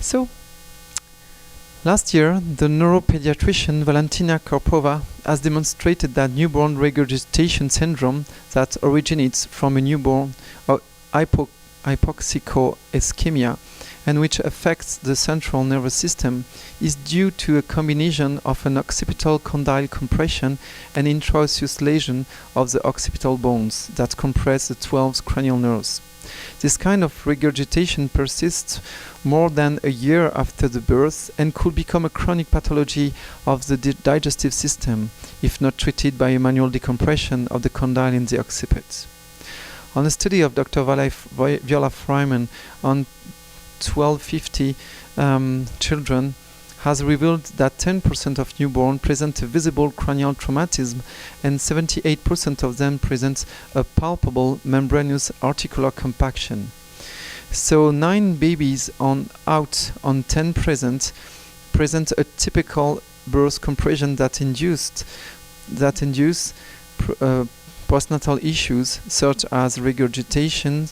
So, last year, the neuropediatrician Valentina Karpova has demonstrated that newborn regurgitation syndrome that originates from a newborn hypoxico-ischemia and which affects the central nervous system is due to a combination of an occipital condyle compression and intraosseous lesion of the occipital bones that compress the 12 cranial nerves. This kind of regurgitation persists more than a year after the birth and could become a chronic pathology of the digestive system if not treated by a manual decompression of the condyle in the occiput. On a study of Dr. Viola Freiman on 1250 children has revealed that 10% of newborn present a visible cranial traumatism and 78% of them present a palpable membranous articular compaction. So 9 babies out on 10 present a typical birth compression that induce postnatal issues such as regurgitation,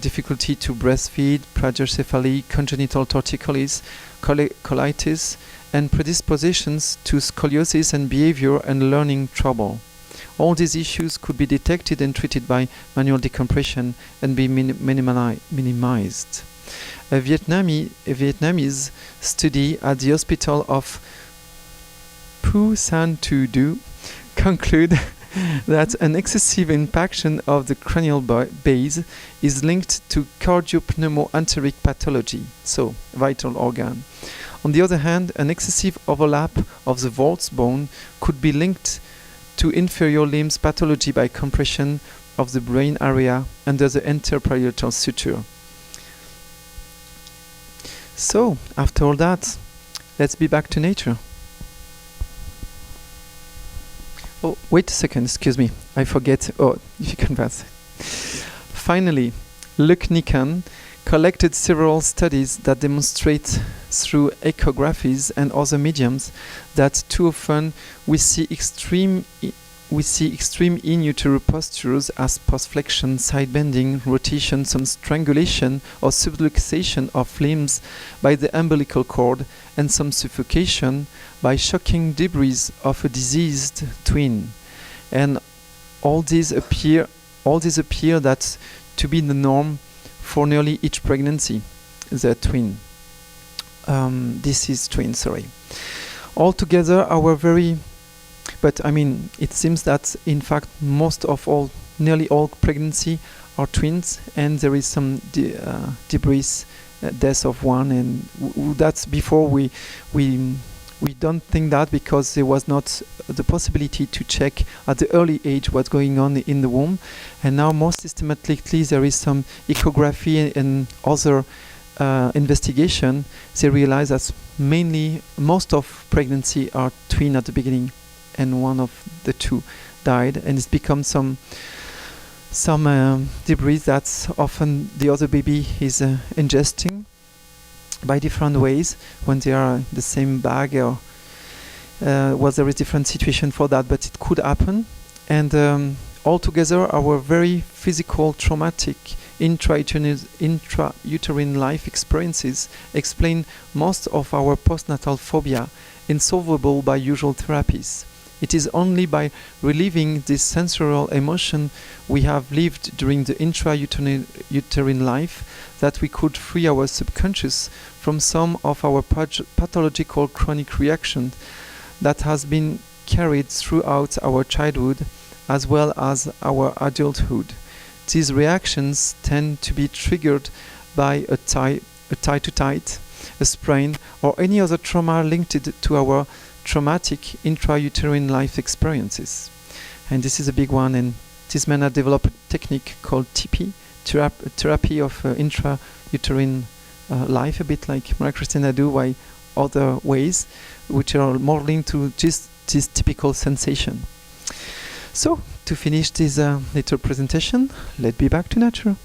difficulty to breastfeed, brachycephaly, congenital torticollis, colitis, and predispositions to scoliosis and behavior and learning trouble. All these issues could be detected and treated by manual decompression and be minimized. A Vietnamese study at the hospital of Phu San Tu Du conclude that an excessive impaction of the cranial base is linked to cardiopneumoenteric pathology, so vital organ. On the other hand, an excessive overlap of the vaults bone could be linked to inferior limbs pathology by compression of the brain area under the interparietal suture. So, after all that, let's be back to nature. Oh, wait a second, excuse me. I forget. Oh, if you can pass. Finally, Luc Nikan collected several studies that demonstrate through echographies and other mediums that too often we see extreme in utero postures as postflexion, side bending, rotation, some strangulation or subluxation of limbs by the umbilical cord, and some suffocation by shocking debris of a diseased twin. And all these appear that to be the norm for nearly each pregnancy, the twin. This is twin, sorry. Altogether, it seems that in fact nearly all pregnancy are twins, and there is some debris, death of one, and that's before we don't think that because there was not the possibility to check at the early age what's going on in the womb, and now more systematically there is some echography and other investigation. They realize that most of pregnancy are twin at the beginning, and one of the two died, and it's become some debris that often the other baby is ingesting by different ways when they are in the same bag, or there is different situation for that, but it could happen. And altogether, our very physical, traumatic intrauterine life experiences explain most of our postnatal phobia, insolvable by usual therapies. It is only by relieving this sensorial emotion we have lived during the intrauterine life that we could free our subconscious from some of our pathological chronic reactions that has been carried throughout our childhood as well as our adulthood. These reactions tend to be triggered by a tie to tight, a sprain, or any other trauma linked to our traumatic intrauterine life experiences. And this is a big one, and these men have developed a technique called TP, therapy of intrauterine life, a bit like Maria Christina do by other ways, which are more linked to just this typical sensation. So, to finish this little presentation, let's be back to nature.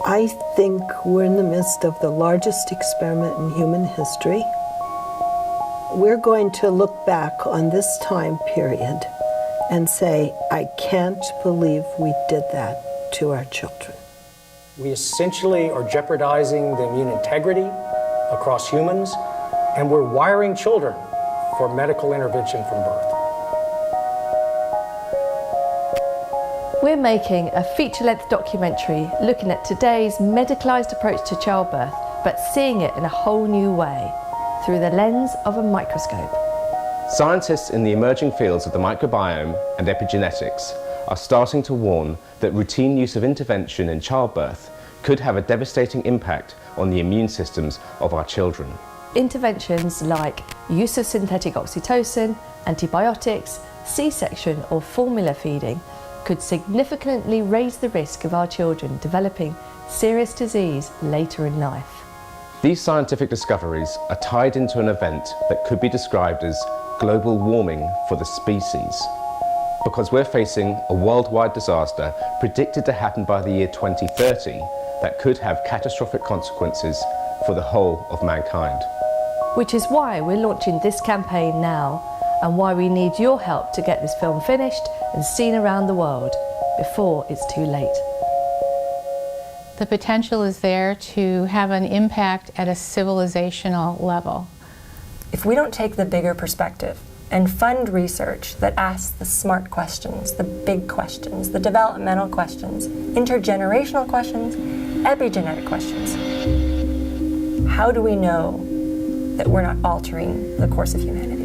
I think we're in the midst of the largest experiment in human history. We're going to look back on this time period and say, I can't believe we did that to our children. We essentially are jeopardizing the immune integrity across humans, and we're wiring children for medical intervention from birth. We're making a feature-length documentary looking at today's medicalised approach to childbirth, but seeing it in a whole new way, through the lens of a microscope. Scientists in the emerging fields of the microbiome and epigenetics are starting to warn that routine use of intervention in childbirth could have a devastating impact on the immune systems of our children. Interventions like use of synthetic oxytocin, antibiotics, C-section or formula feeding could significantly raise the risk of our children developing serious disease later in life. These scientific discoveries are tied into an event that could be described as global warming for the species, because we're facing a worldwide disaster predicted to happen by the year 2030 that could have catastrophic consequences for the whole of mankind. Which is why we're launching this campaign now, and why we need your help to get this film finished and seen around the world before it's too late. The potential is there to have an impact at a civilizational level. If we don't take the bigger perspective and fund research that asks the smart questions, the big questions, the developmental questions, intergenerational questions, epigenetic questions, how do we know that we're not altering the course of humanity?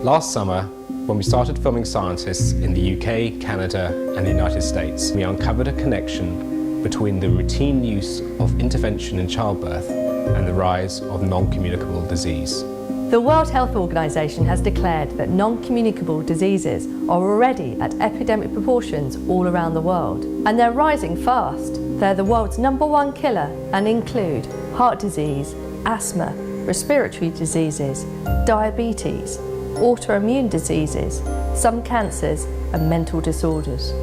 Last summer, when we started filming scientists in the UK, Canada and the United States, we uncovered a connection between the routine use of intervention in childbirth and the rise of non-communicable disease. The World Health Organization has declared that non-communicable diseases are already at epidemic proportions all around the world, and they're rising fast. They're the world's #1 killer and include heart disease, asthma, respiratory diseases, diabetes, autoimmune diseases, some cancers and mental disorders.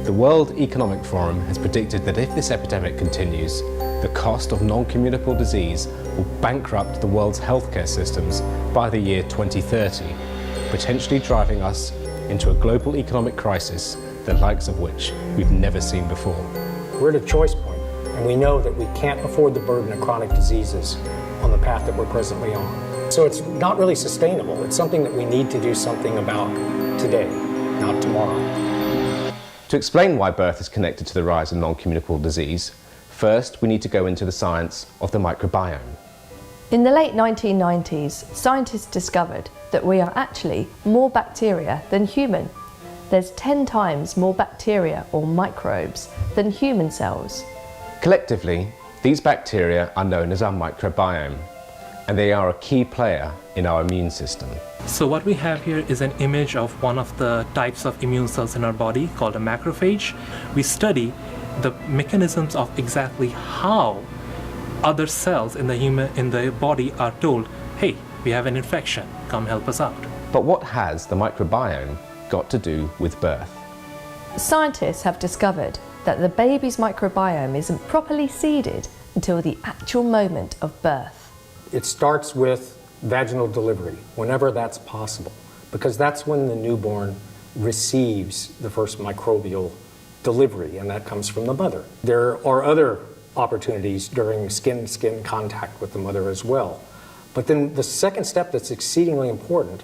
The World Economic Forum has predicted that if this epidemic continues, the cost of non-communicable disease will bankrupt the world's healthcare systems by the year 2030, potentially driving us into a global economic crisis, the likes of which we've never seen before. We're at a choice point, and we know that we can't afford the burden of chronic diseases on the path that we're presently on. So it's not really sustainable. It's something that we need to do something about today, not tomorrow. To explain why birth is connected to the rise of non-communicable disease, first we need to go into the science of the microbiome. In the late 1990s, scientists discovered that we are actually more bacteria than human. There's 10 times more bacteria or microbes than human cells. Collectively, these bacteria are known as our microbiome, and they are a key player in our immune system. So what we have here is an image of one of the types of immune cells in our body called a macrophage. We study the mechanisms of exactly how other cells in the body are told, hey, we have an infection, come help us out. But what has the microbiome got to do with birth? Scientists have discovered that the baby's microbiome isn't properly seeded until the actual moment of birth. It starts with vaginal delivery, whenever that's possible, because that's when the newborn receives the first microbial delivery, and that comes from the mother. There are other opportunities during skin-to-skin contact with the mother as well. But then the second step that's exceedingly important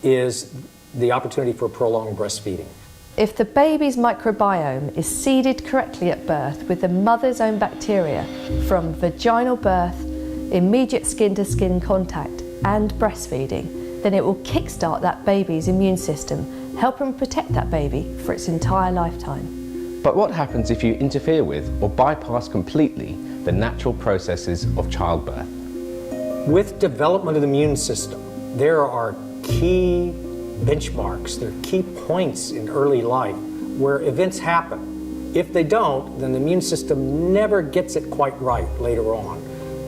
is the opportunity for prolonged breastfeeding. If the baby's microbiome is seeded correctly at birth with the mother's own bacteria from vaginal birth, immediate skin-to-skin contact and breastfeeding, then it will kickstart that baby's immune system, helping protect that baby for its entire lifetime. But what happens if you interfere with or bypass completely the natural processes of childbirth? With development of the immune system, there are key benchmarks, there are key points in early life where events happen. If they don't, then the immune system never gets it quite right later on.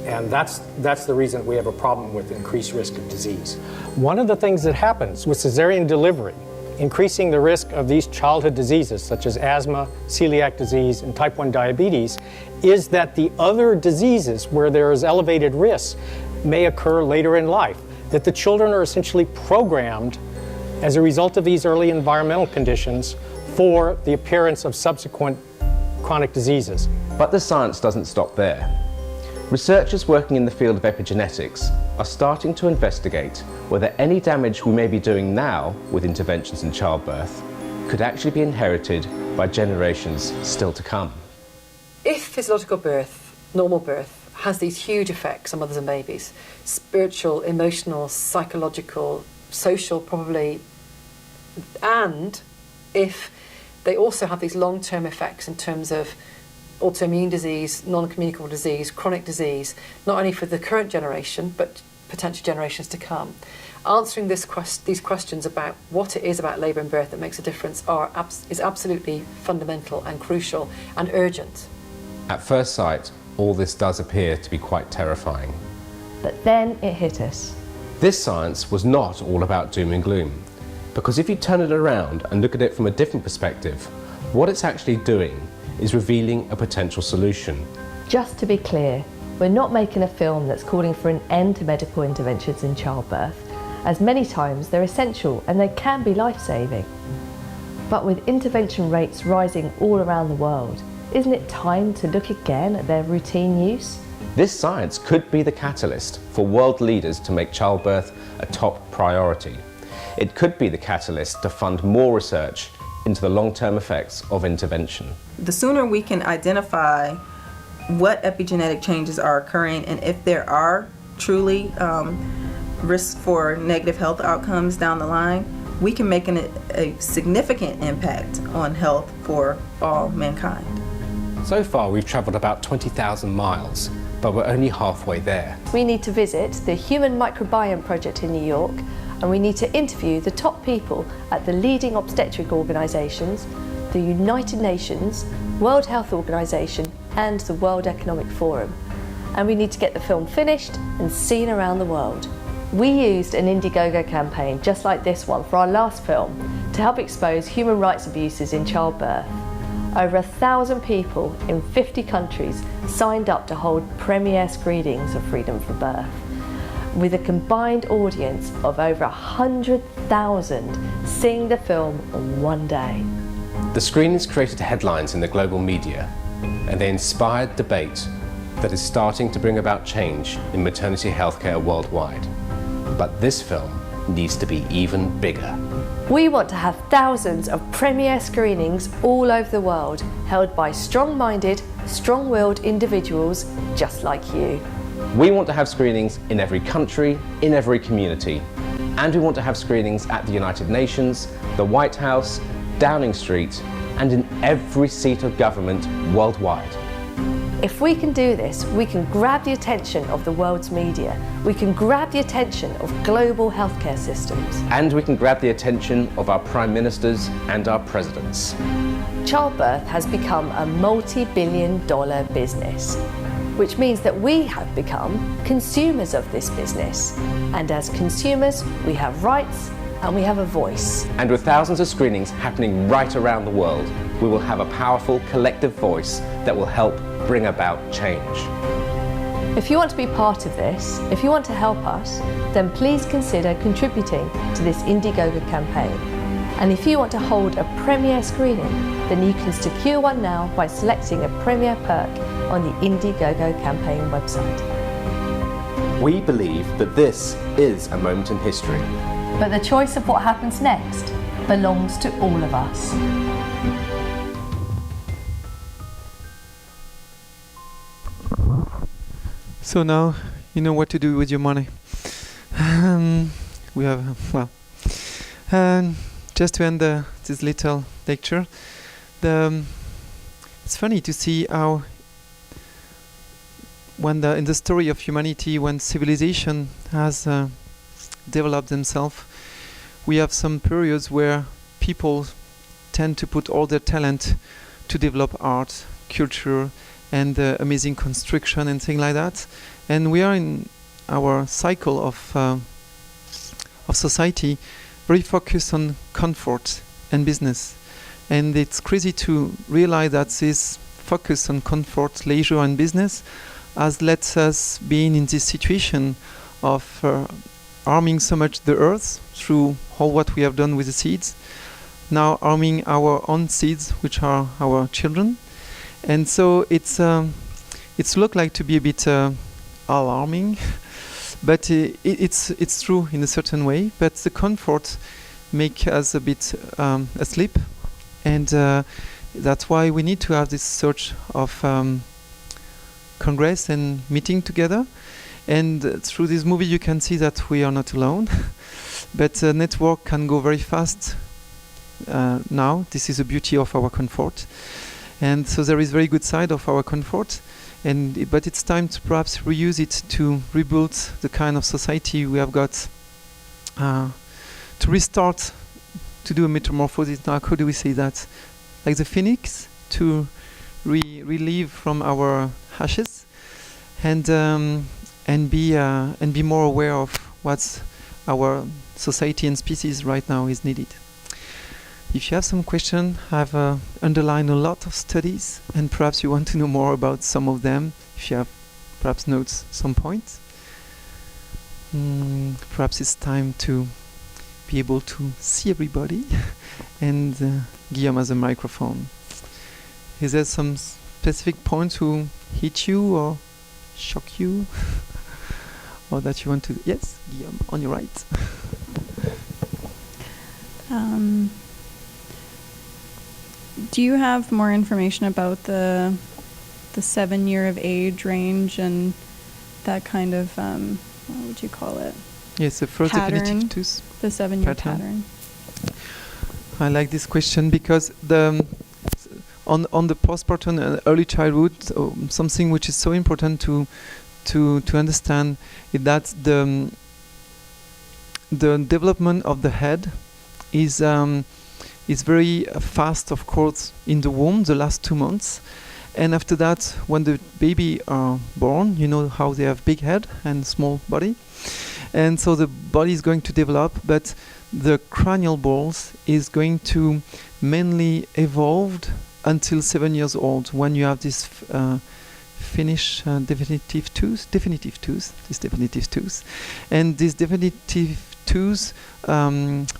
And that's the reason we have a problem with increased risk of disease. One of the things that happens with cesarean delivery increasing the risk of these childhood diseases, such as asthma, celiac disease, and type 1 diabetes, is that the other diseases where there is elevated risk may occur later in life, that the children are essentially programmed as a result of these early environmental conditions for the appearance of subsequent chronic diseases. But the science doesn't stop there. Researchers working in the field of epigenetics are starting to investigate whether any damage we may be doing now with interventions in childbirth could actually be inherited by generations still to come. If physiological birth, normal birth, has these huge effects on mothers and babies, spiritual, emotional, psychological, social probably, and if they also have these long-term effects in terms of autoimmune disease, non-communicable disease, chronic disease, not only for the current generation, but potential generations to come. Answering these questions about what it is about labour and birth that makes a difference is absolutely fundamental and crucial and urgent. At first sight, all this does appear to be quite terrifying. But then it hit us. This science was not all about doom and gloom, because if you turn it around and look at it from a different perspective, what it's actually doing is revealing a potential solution. Just to be clear, we're not making a film that's calling for an end to medical interventions in childbirth, as many times they're essential and they can be life-saving. But with intervention rates rising all around the world, isn't it time to look again at their routine use? This science could be the catalyst for world leaders to make childbirth a top priority. It could be the catalyst to fund more research into the long-term effects of intervention. The sooner we can identify what epigenetic changes are occurring and if there are truly risks for negative health outcomes down the line, we can make a significant impact on health for all mankind. So far we've travelled about 20,000 miles, but we're only halfway there. We need to visit the Human Microbiome Project in New York, and we need to interview the top people at the leading obstetric organisations, the United Nations, World Health Organization and the World Economic Forum. And we need to get the film finished and seen around the world. We used an Indiegogo campaign just like this one for our last film to help expose human rights abuses in childbirth. Over 1,000 people in 50 countries signed up to hold premiere screenings of Freedom from Birth, with a combined audience of over 100,000 seeing the film on one day. The screenings created headlines in the global media, and they inspired debate that is starting to bring about change in maternity healthcare worldwide. But this film needs to be even bigger. We want to have thousands of premiere screenings all over the world, held by strong-minded, strong-willed individuals just like you. We want to have screenings in every country, in every community. And we want to have screenings at the United Nations, the White House, Downing Street, and in every seat of government worldwide. If we can do this, we can grab the attention of the world's media. We can grab the attention of global healthcare systems. And we can grab the attention of our prime ministers and our presidents. Childbirth has become a multi-billion-dollar business, which means that we have become consumers of this business. And as consumers, we have rights and we have a voice. And with thousands of screenings happening right around the world, we will have a powerful collective voice that will help bring about change. If you want to be part of this, if you want to help us, then please consider contributing to this Indiegogo campaign. And if you want to hold a premiere screening, then you can secure one now by selecting a premiere perk on the Indiegogo campaign website. We believe that this is a moment in history. But the choice of what happens next belongs to all of us. So now you know what to do with your money. We have, just to end this little lecture, it's funny to see how in the story of humanity, when civilization has developed themselves, we have some periods where people tend to put all their talent to develop art, culture, and amazing construction and things like that. And we are in our cycle of society very focused on comfort and business. And it's crazy to realize that this focus on comfort, leisure and business has let us be in this situation of harming so much the earth through all what we have done with the seeds, now harming our own seeds, which are our children. And so it's looked like to be a bit alarming, but it's true in a certain way. But the comfort make us a bit asleep, and that's why we need to have this search of congress and meeting together. And through this movie you can see that we are not alone. But network can go very fast now. This is the beauty of our comfort. And so there is very good side of our comfort, but it's time to perhaps reuse it to rebuild the kind of society we have got, to restart, to do a metamorphosis. Now, how do we say that? Like the phoenix, to relive from our ashes, and be more aware of what our society and species right now is needed. If you have some question, I've underlined a lot of studies, and perhaps you want to know more about some of them. If you have perhaps notes some points, perhaps it's time to be able to see everybody. And Guillaume has a microphone. Is there some specific points who hit you or shock you, or that you want to? Yes, Guillaume, on your right. Do you have more information about the 7 year of age range and that kind of what would you call it? Yes, the first pattern, definitive tooth. the 7 year pattern. I like this question because on the postpartum and early childhood, something which is so important to understand is that the development of the head is very fast, of course, in the womb, the last 2 months. And after that, when the baby are born, you know how they have big head and small body. And so the body is going to develop, but the cranial balls is going to mainly evolved until 7 years old, when you have this Finnish definitive tooth. And this definitive tooth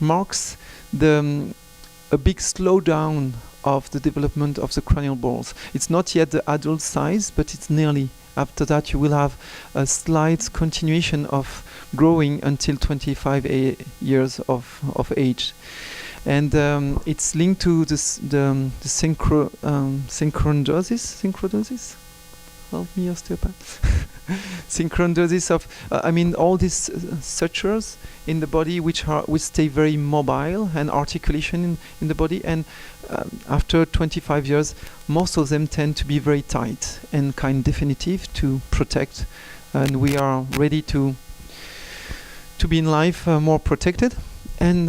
marks a big slowdown of the development of the cranial balls. It's not yet the adult size, but it's nearly. After that, you will have a slight continuation of growing until 25 years of age. And it's linked to the synchrondosis. Help me, osteopath. Synchrondosis of, all these sutures in the body which stay very mobile, and articulation in the body. And after 25 years, most of them tend to be very tight and kind of definitive to protect. And we are ready to be in life more protected. And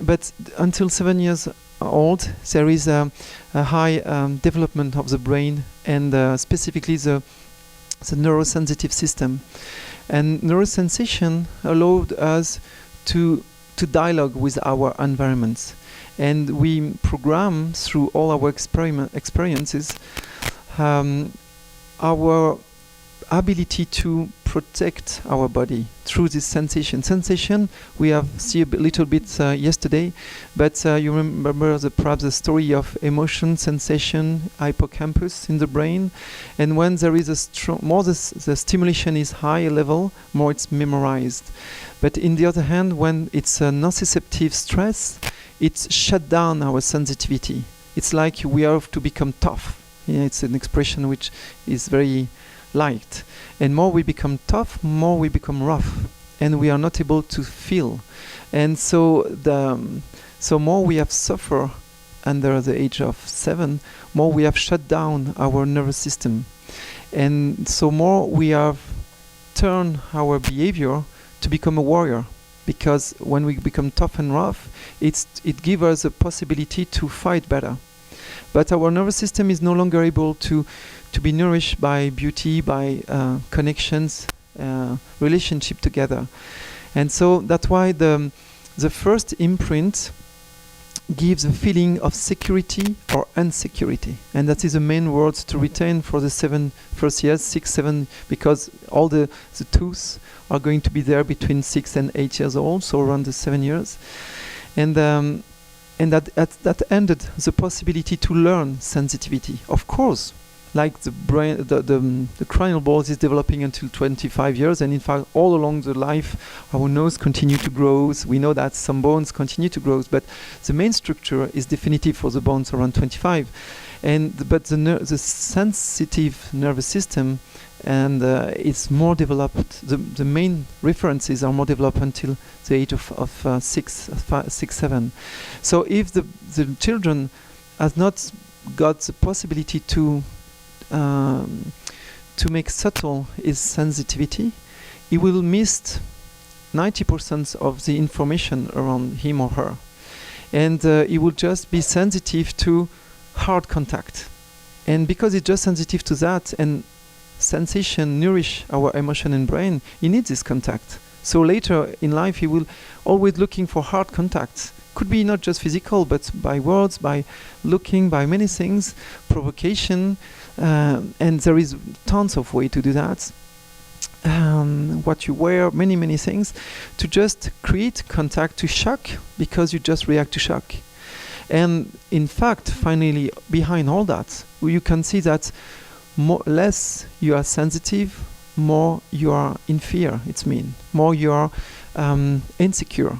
but until 7 years old, there is a high development of the brain, and specifically the neurosensitive system. And neurosensation allowed us to dialogue with our environments, and we program through all our experiences our ability to protect our body through this sensation. We have seen a little bit yesterday, but you remember perhaps the story of emotion, sensation, hippocampus in the brain. And when there is more the stimulation is high level, more it's memorized. But in the other hand, when it's a nociceptive stress, it's shut down our sensitivity. It's like we have to become tough. Yeah, it's an expression which is very liked. And more we become tough, more we become rough, and we are not able to feel. And so more we have suffered under the age of 7, more we have shut down our nervous system. And so more we have turned our behavior to become a warrior, because when we become tough and rough, it gives us a possibility to fight better. But our nervous system is no longer able to be nourished by beauty, by connections, relationship together. And so that's why the the first imprint gives a feeling of security or insecurity, and that is the main words to retain for the 7 first years, 6, 7, because all the tooth are going to be there between 6 and 8 years old, so around the 7 years, and that ended the possibility to learn sensitivity. Of course, like the brain, the cranial bones is developing until 25 years, and in fact all along the life our nose continue to grow. We know that some bones continue to grow, but the main structure is definitive for the bones around 25. But the sensitive nervous system and it's more developed. The main references are more developed until the age of 6, 7. So if the children has not got the possibility to make subtle his sensitivity, he will miss 90% of the information around him or her, and he will just be sensitive to hard contact. And because he's just sensitive to that, and sensation nourish our emotion and brain, he needs this contact. So later in life he will always looking for hard contacts. Could be not just physical, but by words, by looking, by many things, provocation, and there is tons of way to do that. What you wear, many things, to just create contact, to shock, because you just react to shock. And in fact, finally, behind all that, you can see that less you are sensitive, more you are in fear, it's mean. More you are insecure.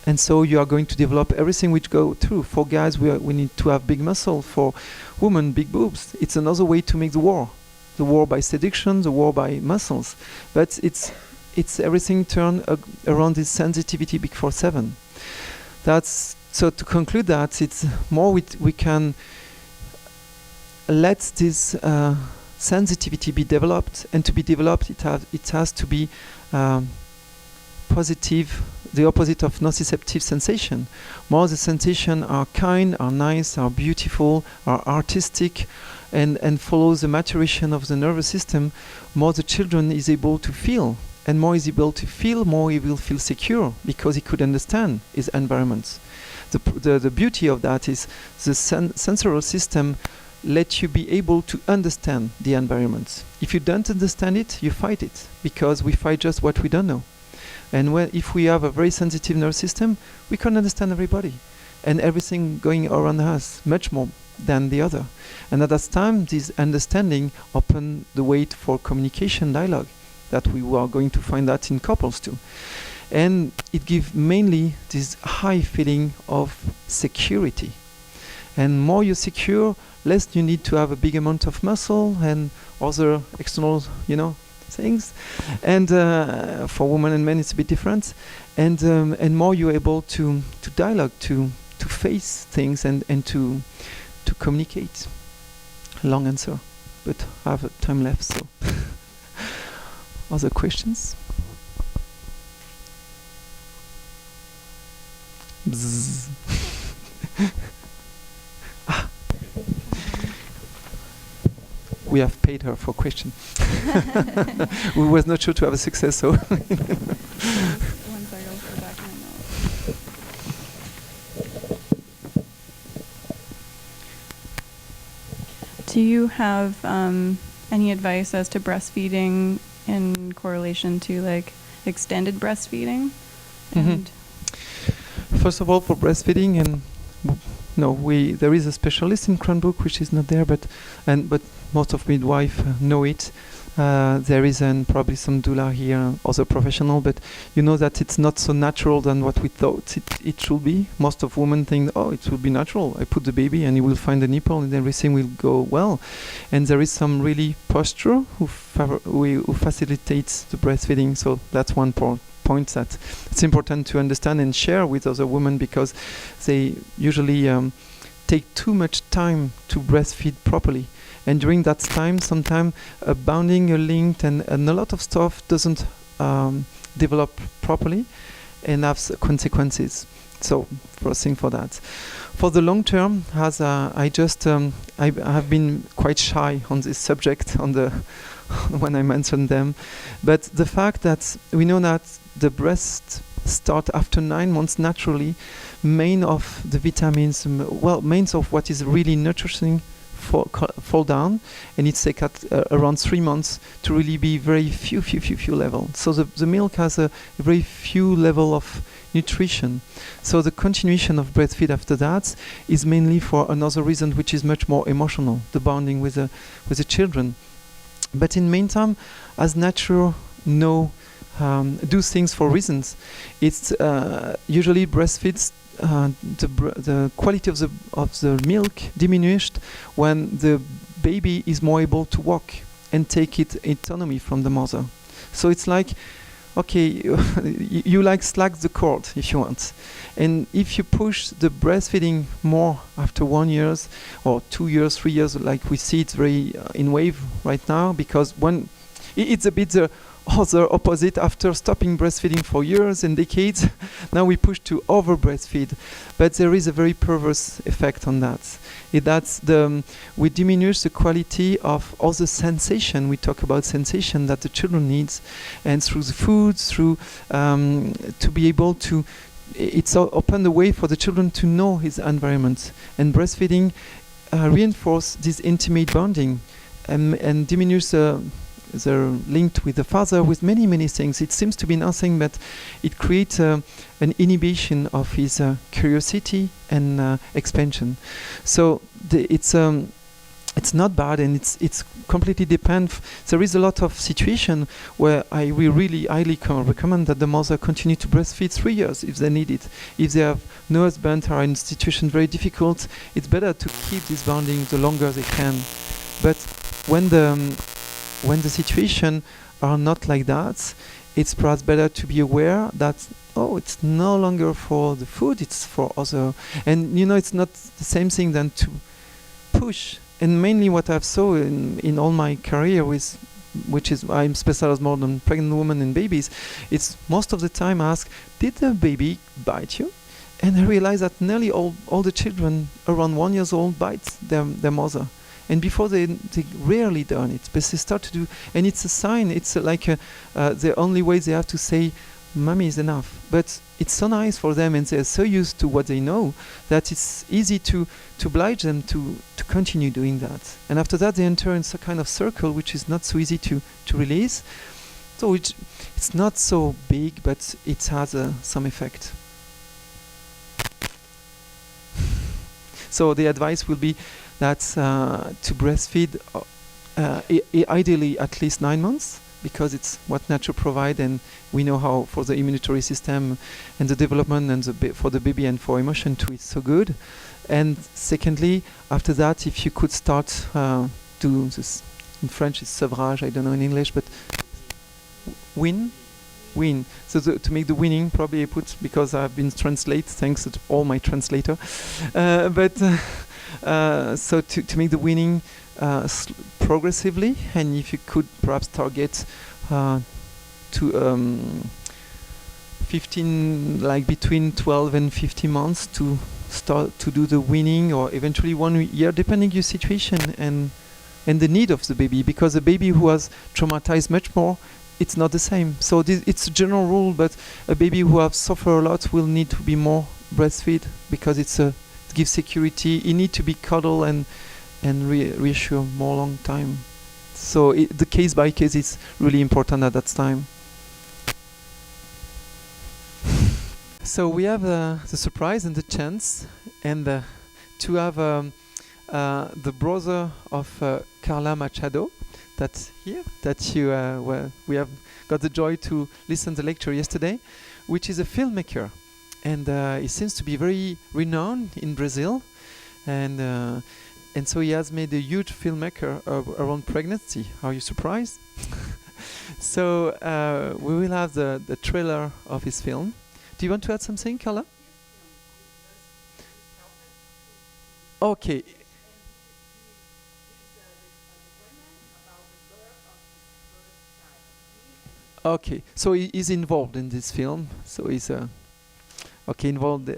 And so you are going to develop everything which go through. For guys, we need to have big muscle. For women, big boobs. It's another way to make the war. The war by seduction, the war by muscles. But it's everything turned around this sensitivity before 7. So to conclude that, it's more we can let this sensitivity be developed, and to be developed it has to be positive, the opposite of nociceptive sensation. More the sensation are kind, are nice, are beautiful, are artistic, and follows the maturation of the nervous system, more the children is able to feel. And more is able to feel, more he will feel secure, because he could understand his environment. The beauty of that is the sensorial system let you be able to understand the environment. If you don't understand it, you fight it, because we fight just what we don't know. And if we have a very sensitive nervous system, we can understand everybody and everything going around us much more than the other. And at that time, this understanding opened the way for communication, dialogue, that we are going to find that in couples too. And it gives mainly this high feeling of security. And more you're secure, less you need to have a big amount of muscle and other external, things. And for women and men, it's a bit different. And more you're able to dialogue, to face things and to communicate. Long answer, but I have time left. So, other questions? We have paid her for question. We was not sure to have a success, so. One second, I'll go back in my notes. Do you have any advice as to breastfeeding in correlation to extended breastfeeding? And First of all, for breastfeeding, and there is a specialist in Cranbrook which is not there, but most of midwives know it. There is probably some doula here, other professional, but you know that it's not so natural than what we thought it should be. Most of women think, it will be natural. I put the baby and he will find the nipple and everything will go well. And there is some really posture who facilitates the breastfeeding. So that's one point that it's important to understand and share with other women, because they usually take too much time to breastfeed properly. And during that time, sometimes a bonding, a link, and a lot of stuff doesn't develop properly and has consequences. So, first thing for that. For the long term, as I have been quite shy on this subject when I mentioned them, but the fact that we know that the breast start after 9 months naturally. Main of the vitamins, main of what is really nourishing fall down, and it's take at around 3 months to really be very few level. So the milk has a very few level of nutrition. So the continuation of breastfeed after that is mainly for another reason, which is much more emotional, the bonding with the children. But in meantime, as nature do things for reasons, it's usually breastfeeds. The quality of the milk diminished when the baby is more able to walk and take it autonomy from the mother. So it's like, okay, you like slack the cord if you want, and if you push the breastfeeding more after 1 year or 2 years, 3 years, like we see it's very in wave right now, because when it's a bit the other opposite. After stopping breastfeeding for years and decades, now we push to over breastfeed, but there is a very perverse effect on that. We diminish the quality of all the sensation. We talk about sensation that the children needs, and through the food, through to be able to, it's open the way for the children to know his environment, and breastfeeding reinforce this intimate bonding and diminish they're linked with the father with many things. It seems to be nothing, but it creates an inhibition of his curiosity and expansion. So it's not bad, and it's completely depends. There is a lot of situation where we really highly recommend that the mother continue to breastfeed 3 years if they need it. If they have no husband or in a situation very difficult, it's better to keep this bonding the longer they can. But when the situation are not like that, it's perhaps better to be aware that, it's no longer for the food, it's for other. And it's not the same thing than to push. And mainly what I've saw in all my career which is I'm specialized more on pregnant women and babies, it's most of the time ask, did the baby bite you? And I realized that nearly all the children around 1 year old bite their mother. And before they rarely done it, but they start to do, and it's a sign. It's like the only way they have to say, "Mommy is enough." But it's so nice for them, and they're so used to what they know that it's easy to oblige them to continue doing that. And after that, they enter in some kind of circle, which is not so easy to release. So it's not so big, but it has some effect. So the advice will be that to breastfeed ideally at least 9 months, because it's what nature provides, and we know how for the immunitary system and the development and for the baby and for emotion too, it's so good. And secondly, after that, if you could start do this, in French it's sevrage, I don't know in English, but wean. So to make the weaning, probably I put, because I've been translate, thanks to all my translator, so to make the weaning progressively, and if you could perhaps target to 15, like between 12 and 15 months to start to do the weaning, or eventually 1 year, depending your situation and the need of the baby, because a baby who has traumatized much more, it's not the same. So it's a general rule, but a baby who has suffered a lot will need to be more breastfeed, because it gives security. He needs to be cuddled and reassure more long time. So the case by case is really important at that time. So we have the surprise and the chance, and to have the brother of Carla Machado, that's here, that we have got the joy to listen to the lecture yesterday, which is a filmmaker, and he seems to be very renowned in Brazil, and so he has made a huge filmmaker around pregnancy. Are you surprised? So we will have the trailer of his film. Do you want to add something, Carla? Okay. Okay, so he is involved in this film. So he's involved.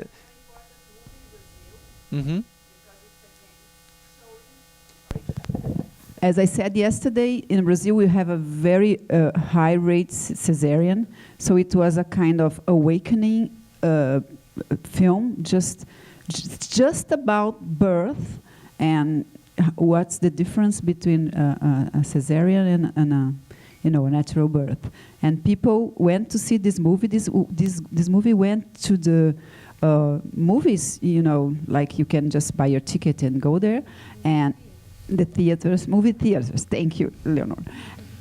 As I said yesterday, in Brazil we have a very high rate cesarean, so it was a kind of awakening film, just about birth and what's the difference between a cesarean and a natural birth. And people went to see this movie. This movie went to the movies, like you can just buy your ticket and go there, and the theaters, movie theaters. Thank you, Leonor.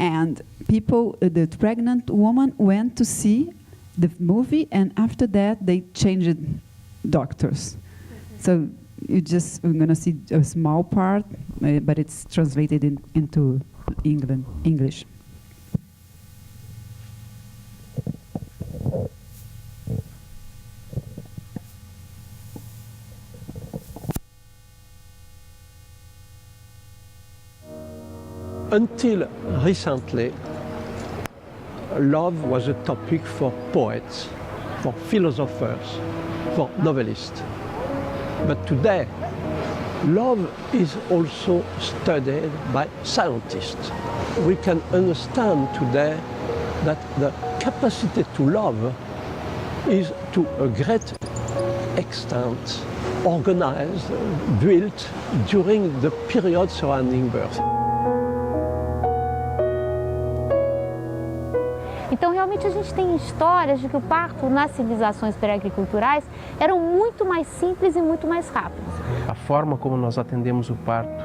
And people, the pregnant woman went to see the movie, and after that they changed doctors. So we're going to see a small part, but it's translated into English. Until recently, love was a topic for poets, for philosophers, for novelists. But today, love is also studied by scientists. We can understand today that the capacity to love is to a great extent organized, built during the period surrounding birth. Então, realmente, a gente tem histórias de que o parto nas civilizações pré-agriculturais eram muito mais simples e muito mais rápidos. A forma como nós atendemos o parto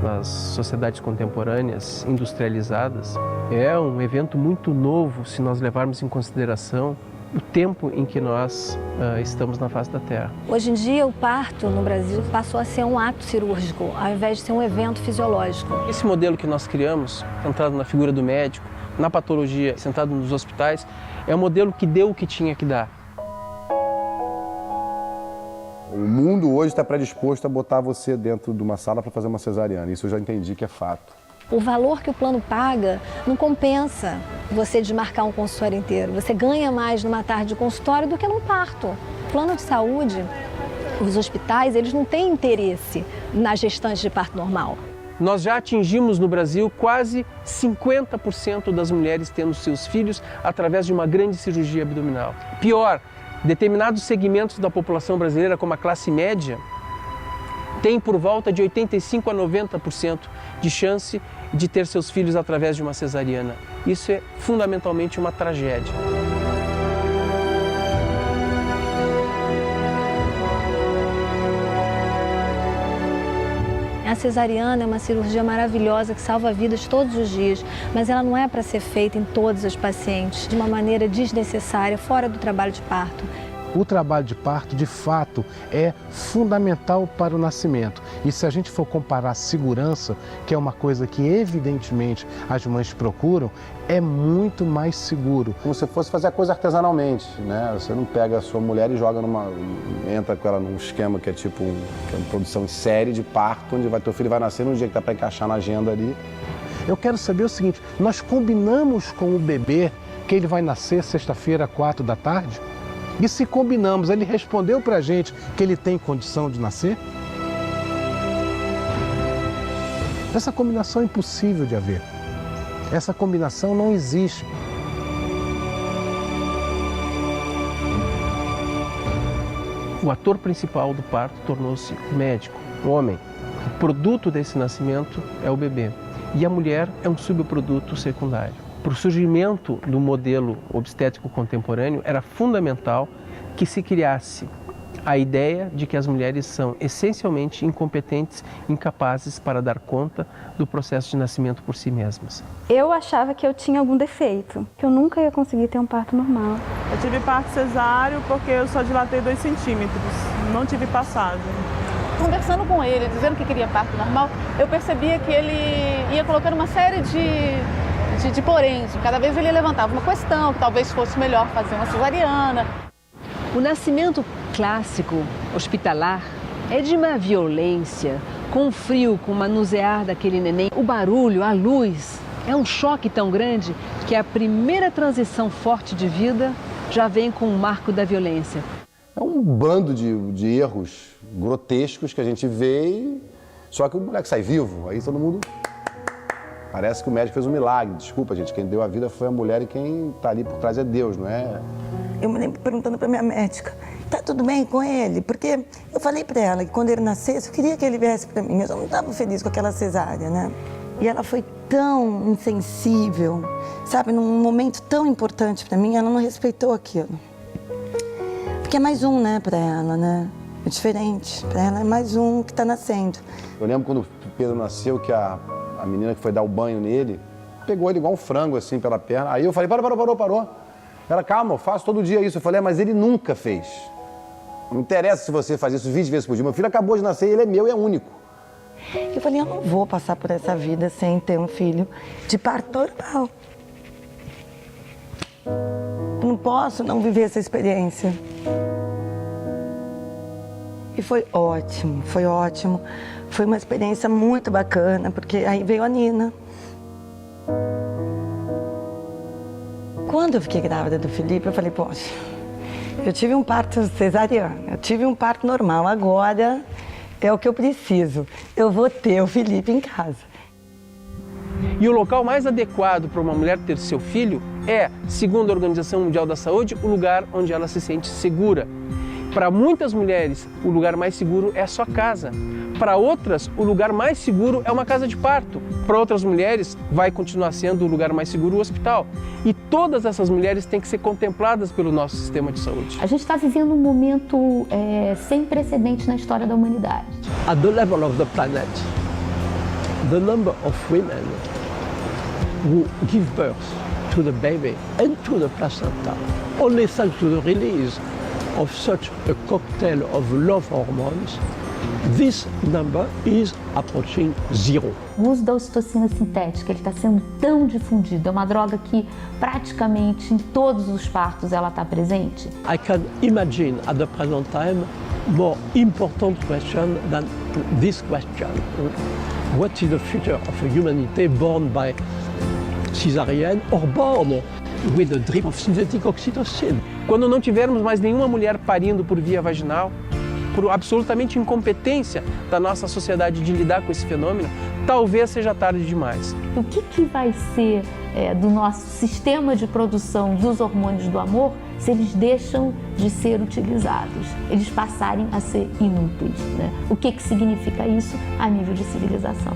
nas sociedades contemporâneas industrializadas é um evento muito novo se nós levarmos em consideração o tempo em que nós estamos na face da Terra. Hoje em dia, o parto no Brasil passou a ser um ato cirúrgico, ao invés de ser um evento fisiológico. Esse modelo que nós criamos, centrado na figura do médico, na patologia, centrado nos hospitais, é um modelo que deu o que tinha que dar. O mundo hoje está predisposto a botar você dentro de uma sala para fazer uma cesariana. Isso eu já entendi que é fato. O valor que o plano paga não compensa você desmarcar um consultório inteiro. Você ganha mais numa tarde de consultório do que num parto. O plano de saúde, os hospitais, eles não têm interesse nas gestantes de parto normal. Nós já atingimos no Brasil quase 50% das mulheres tendo seus filhos através de uma grande cirurgia abdominal. Pior, determinados segmentos da população brasileira, como a classe média, tem por volta de 85% a 90% de chance de ter seus filhos através de uma cesariana. Isso é fundamentalmente uma tragédia. A cesariana é uma cirurgia maravilhosa que salva vidas todos os dias, mas ela não é para ser feita em todas as pacientes, de uma maneira desnecessária, fora do trabalho de parto. O trabalho de parto, de fato, é fundamental para o nascimento. E se a gente for comparar a segurança, que é uma coisa que evidentemente as mães procuram, é muito mais seguro. Como se fosse fazer a coisa artesanalmente, né? Você não pega a sua mulher e joga entra com ela num esquema que é tipo uma produção em série de parto, onde teu filho vai nascer no dia que tá para encaixar na agenda ali. Eu quero saber o seguinte, nós combinamos com o bebê que ele vai nascer sexta-feira, 4 da tarde? E se combinamos, ele respondeu para a gente que ele tem condição de nascer? Essa combinação é impossível de haver. Essa combinação não existe. O ator principal do parto tornou-se o médico, o homem. O produto desse nascimento é o bebê. E a mulher é um subproduto secundário. Para o surgimento do modelo obstétrico contemporâneo, era fundamental que se criasse a ideia de que as mulheres são essencialmente incompetentes, incapazes para dar conta do processo de nascimento por si mesmas. Eu achava que eu tinha algum defeito, que eu nunca ia conseguir ter um parto normal. Eu tive parto cesáreo porque eu só dilatei 2 centímetros, não tive passagem. Conversando com ele, dizendo que queria parto normal, eu percebia que ele ia colocando uma série de poréns. Cada vez ele levantava uma questão, que talvez fosse melhor fazer uma cesariana. O nascimento clássico, hospitalar, é de uma violência, com o frio, com o manusear daquele neném, o barulho, a luz. É um choque tão grande que a primeira transição forte de vida já vem com o marco da violência. É um bando de erros grotescos que a gente vê, só que o moleque sai vivo, aí todo mundo... Parece que o médico fez um milagre. Desculpa, gente, quem deu a vida foi a mulher e quem está ali por trás é Deus, não é? Eu me lembro perguntando para minha médica, tá tudo bem com ele? Porque eu falei para ela que quando ele nascesse, eu queria que ele viesse para mim. Eu não estava feliz com aquela cesárea, né? E ela foi tão insensível, sabe? Num momento tão importante para mim, ela não respeitou aquilo. Porque é mais um, né, para ela, né? É diferente. Para ela é mais um que está nascendo. Eu lembro quando o Pedro nasceu, que a menina que foi dar o banho nele, pegou ele igual um frango, assim, pela perna. Aí eu falei, parou. Ela, calma, eu faço todo dia isso. Eu falei, mas ele nunca fez. Não interessa se você faz isso 20 vezes por dia. Meu filho acabou de nascer, ele é meu e é único. Eu falei, eu não vou passar por essa vida sem ter um filho de parto normal. Eu não posso não viver essa experiência. E foi ótimo, foi ótimo. Foi uma experiência muito bacana, porque aí veio a Nina. Quando eu fiquei grávida do Felipe, eu falei, poxa, eu tive um parto cesariano, eu tive um parto normal, agora é o que eu preciso. Eu vou ter o Felipe em casa. E o local mais adequado para uma mulher ter seu filho é, segundo a Organização Mundial da Saúde, o lugar onde ela se sente segura. Para muitas mulheres, o lugar mais seguro é a sua casa. Para outras, o lugar mais seguro é uma casa de parto. Para outras mulheres, vai continuar sendo o lugar mais seguro o hospital. E todas essas mulheres têm que ser contempladas pelo nosso sistema de saúde. A gente está vivendo um momento sem precedentes na história da humanidade. At the level of the planet, the number of women who give birth to the baby and to the placenta, only thanks to the release of such a cocktail of love hormones, this number is approaching zero. O uso da ocitocina sintética está sendo tão difundido, é uma droga que praticamente em todos os partos ela está presente. I can imagine at the present time more important question than this question. What is the future of humanity born by cesarean or born with a drip of synthetic oxytocin? Quando não tivermos mais nenhuma mulher parindo por via vaginal, por absolutamente incompetência da nossa sociedade de lidar com esse fenômeno, talvez seja tarde demais. O que vai ser do nosso sistema de produção dos hormônios do amor se eles deixam de ser utilizados, eles passarem a ser inúteis, né? O que significa isso a nível de civilização?